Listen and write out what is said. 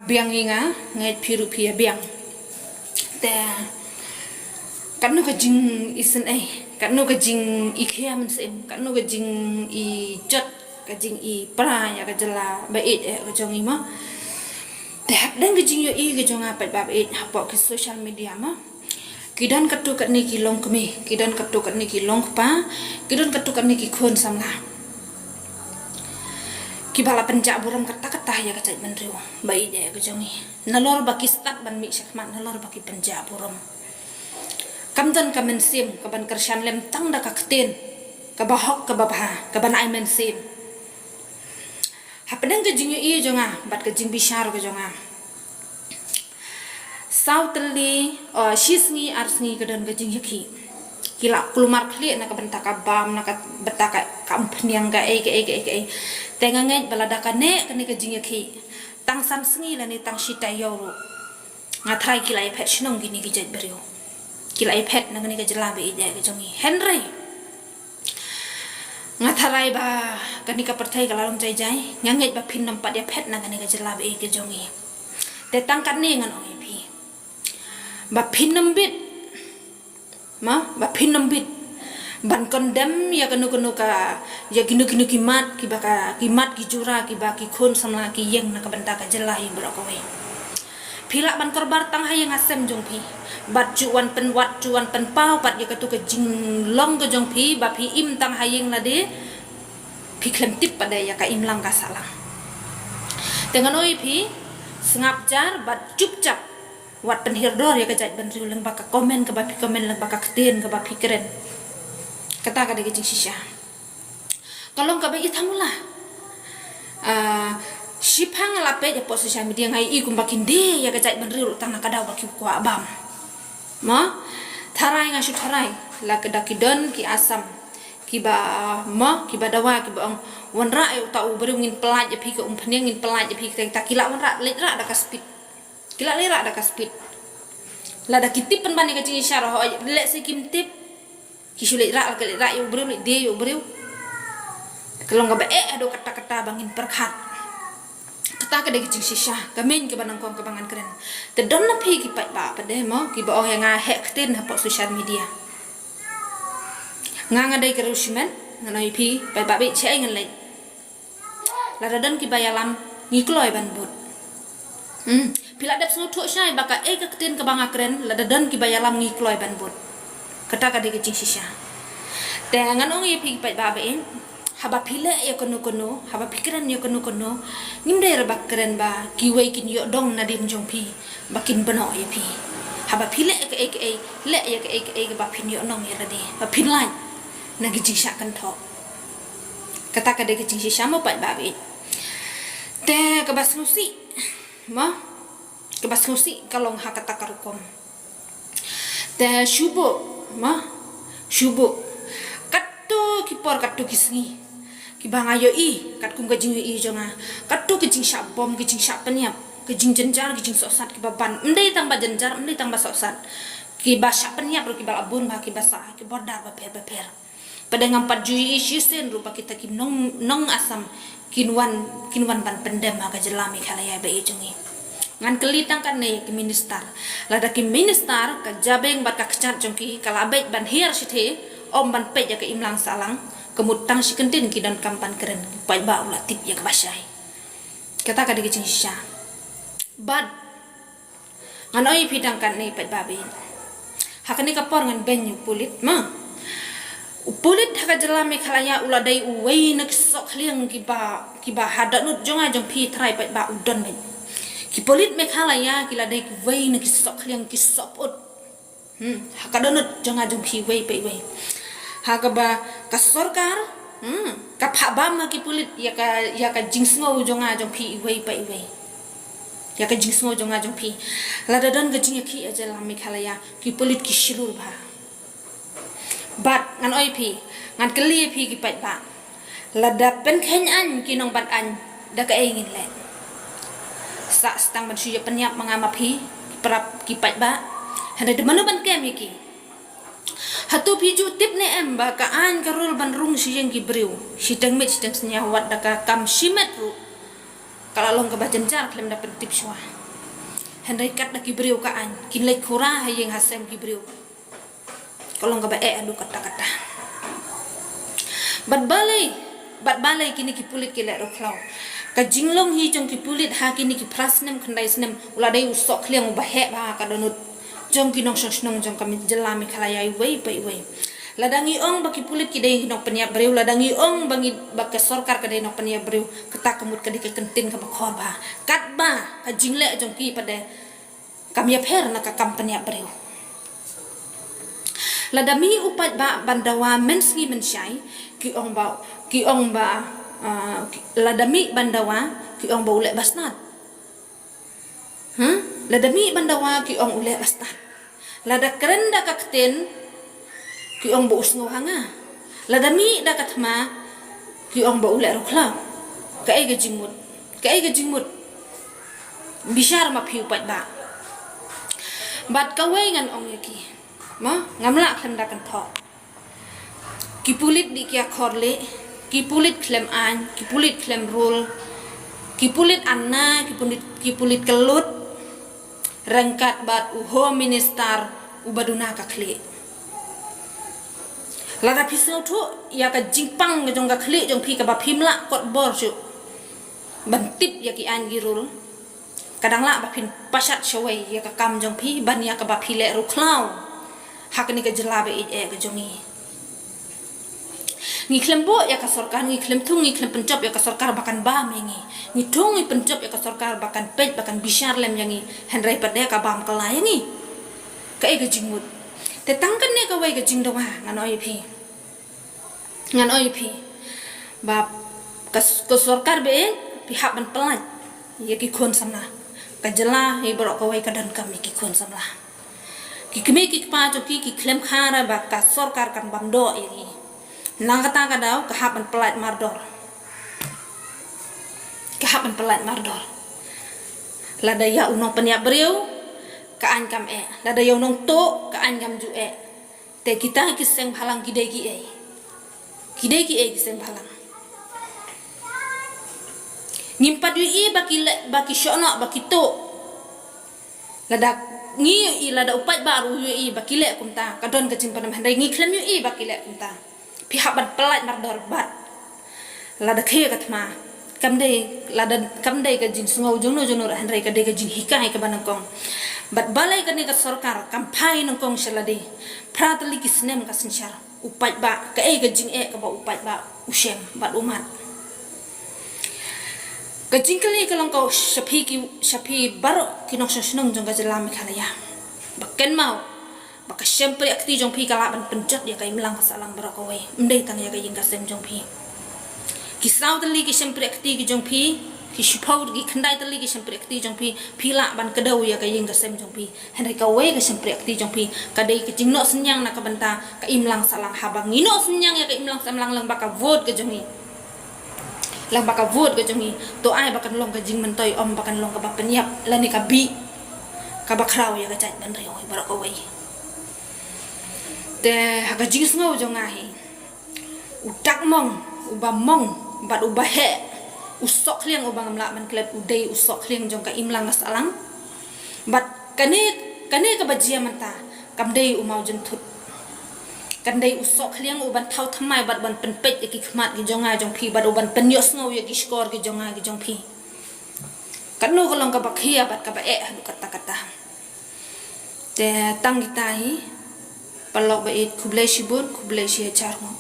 biang inga ngai phiru phia biang te kan no ka jing isen kan no ka jing ikhiam sem kan no ka jing I jot ka jing I pra ya ka jela ba ka jong I ma te hak dang ka jing yo I ka jong apa ba hapo ke social media ma kidan katu kat ni ki long kemi kidan katu kat ni ki long pa kidan katu kat ni ki khon samla ki bala penjak buram kata-kata ya ka cai benriu bai de ka jong I nalor baki stat ban mi syakmat nalor baki penjak buram kamdan ka mensim ka ban kershan lem tang da ka kten ka bahok ka babha ka ban ai mensim hapadang ka jing I jonga bat ka jing bishar ka jonga sautli shisni arsni ka dan ka jing yaki kila kulumar khli na ka banta ka bam na ka betaka kampniang ka e tengangai balada ka ne ka ni ka jing yaki tang sam sngi la ni tang shita yoro ngathai kila e phet shnong gini ki jait berio kila ipet na gani ka jela be ide ka jongi Henry ngatharai ba gani ka perthai ka larong jai nganget ba phin nampat ya phet na gani ka jela be ka jongi te tangkat ni ngan oi phi ba phin nambit ma ba phin nambit ban condemn ya kanu ka ya ginu kimat ki ba ka kimat ki jura ki ba ki khon samla ki yeng na ka banta ka jela hi bro ko we phila ban korbar tang hayang asem jong phi bat juan pen wat juan pen pau pat ya katu ka jing long ka jong phi ba phi im tang hayang na de phi klem tip pada ya ka im lang ka salang dengan oi phi sengap jar bat cupcap wat pen hirdor ya ka jait ban riu leng ba ka komen ka ba phi komen leng ba ka kten ka ba phi keren kata ka de jing shisha kalong ka ba ithamula Shipang lape ya pos social media ngai I kumbakin de ya gajai benriu tang na kadau baki ku abam ma tharai nga shu tharai la kedakidon ki asam ki ba ma ki ba dawa ki ba wanra e ta u beru ngin pelaj ya pi ke phniang ngin pelaj ya pi ta kila wanra lera da ka speed kila lera da ka speed la da kitip pen bani ka jing isyarah ho le se kim tip ki shu lera ka lera yu beru de yu beru kalau ngaba ado kata-kata bangin perkhat kata ka de jing shisha kamen ke banang kong ke bangan keren te don na phi ki pat ba pade mo ki ba yang hack tin ha social media nga dai ke rusmen nganoi phi pa ba be che ngan lai la dan ki bayalam ngi kloi ban but pila dap snu tho shai ba ka ka tin ke banga keren la dan ki bayalam ngi kloi ban but kata ka de jing shisha te nganong yi phi pat ba be haba pile ya kono haba pikiran ya kono ngimde ra bakren ba kiwei kin yo dong nadim jong pi bakin bano ya pi haba pile ke le ya ke ba pin yo nong ya rade ba pin lai na gi jisha kan tho kata ka de gi jisha mo pa ba be te ka basnusi ma ka basnusi kalong ha kata karukom te shubo ma shubo katto kipor katto kisngi ki banga yo I kat kum ka jing I jonga katu ke jing syak bom ke jing syak peniap ke jing jenjar ke jing sosat ki baban ndai tang ba jenjar ndai tang ba sosat ki ba syak peniap ro ki ba abun ba ki basa ki bordar ba per pada ngampat jui shisen rupa kita ki nong asam kinwan ban pendem ka jelami khalaya ba I jongi ngan kelitang kan ne ki minister lada ki minister ka jabeng bat ka kechat jongki kala baik ban hier sithe om ban pe ya ke imlang salang kemutang si kentin kidan kampan keren pai ba ulah tip ya kabasai kata ka de jing sha bad nganoi pidang kan nei pai ba be hakani kapor ngan benyu pulit ma pulit haka jelame khalaya ulah dai uwei nak sok khliang ki ba hada nut jonga jong pi trai pai ba udon ben ki pulit me khalaya kila dai ki wei nak sok khliang ki soput haka donut jonga jong pi wei pai wei hagaba kasorkar ka phabam ki pulit ya ka jingsngo jonga jong phi wei pai wei ya ka jingsngo jonga jong phi la dadan ga jing ki ajala mikhalaya ki pulit ki shilur ba bat ngan oi phi ngan keli phi ki pat ba la da pen khen an ki nong bat an da ka engin le sa stang ban syu penyap mangama phi prap ki pat ba hande de manu ban kem ki hatu piju tip ne em ba ka an karul ban rung si yang ki briu si teng met si teng senya wat da ka kam shimet ru kala long ka ba jenjar klem dapat tip shwa Henry kat na kibriu ka an kinlay kura hayeng hasem kibriu kolong ka ba adu kata-kata bat balay kini kipulit kile roklau ka jinglong hi jong kipulit ha kini ki prasnem khandai snem uladai usok kliang ubahe ba ka donut jong kinong sosnong jong kami jelami khalayai wei ladangi ong baki pulit kidai nok peniap breu ladangi ong bangi baka sorkar kadai nok peniap breu ketak kemut kadai ke kentin ka bakhor ba kat ba ka jingle jong ki pada kami apher na ka kam peniap breu ladami upat ba bandawa mensngi mensyai ki ong ba ladami bandawa ki ong ba ulek basnat ladami bandawa ki ong ulek basnat lada kerenda ka keten ki ong ba usngo hanga ladami da katma ki ong ba ulek rokla ka ai ga jingmut bishar ma phiu pat ba bat ka wei ngan ong yaki ma ngamla kham da kan tho ki pulit di kya khorle ki pulit klem an ki pulit klem rul ki pulit anna ki pulit kelut rangkat bat uho minister ubaduna ka khle lada pisau tu ya ka jingpang ke jong ka khli jong phi ka ba phimla kot bor chu bantip ya ki an girul kadang la ba phin pasat shawai ya ka kam jong phi ban ya ka ba phi le ru khlau hakni ka jelabe e ke jongi ngi klembo ya ka sarkar ngi klem thung ngi klem pencop ya ka sarkar bakan ba mengi ngi thung ngi pencop ya ka sarkar bakan pej bakan bishar lem yangi henrai pade ka bam kala yangi ka e ke jingmut te tangkan ne ka wai ka jing dawa ngan oi phi bab ko sarkar be pihak ban pelan ye ki khon samna ka jela he borok ka wai ka dan kam ki khon samla ki kemi ki pa jo ki klem khara ba ka sarkar kan bam do ye nang kata ka daw ka haban pelat mardor lada ya unong peniap breu ka an kam lada ya unong to ka an kam ju te kita kiseng halang kidai ki kiseng halang ngimpat wi baki shona baki to lada ngi lada upat baru wi baki le kumta kadon ka simpan handai ngi klem wi baki le kumta pihak ban pelat mardor bat lada khe katma kamdai ka jin sngau jono handai ka de ka jin hikai ka banangkong bat balai ka ni ka sarkar kampai nangkong selade pratali ki snem ka sinchar upat ba ka ka jing ka ba upat ba ushem bat umat ka jing kali ka lang ko shapi baro kinok shnong jong ka jelam khalaya bakken mau baka syempre akti jong phi kala ban penjat ya kai melang kasalang barako wei ndai tang ya kai jing kasem jong phi ki saw tali ki syempre akti ki jong phi ki shupau ki khandai tali ki syempre akti jong phi phila ban kedau ya kai jing kasem jong phi hendai ka wei ka syempre akti jong phi kadai ki jing no senyang na ka banta ka imlang salang habang ngino senyang ya ka imlang samlang lang baka vote ke jongi lang baka vote ke jongi to ai baka long ka jing mentoi om baka long ka ba penyap lani ka bi ka bakrau ya ka chat ban reu barako wei te haka jing ngau jong ahi utak mong uba mong bat uba he usok kliang uba ngamla man klep udai usok kliang jong ka imlang asalang bat kane ka bajia manta kamdei umau jentut kandai usok kliang uban thau thamai bat ban penpet ki khmat ki jonga jong phi bat uban penyos ngau ya ki skor ki jonga ki jong phi kanu kolong ka bakhia bat ka ba hadu kata-kata te tang kita hi palok bait kublai shibun kublai shi charmo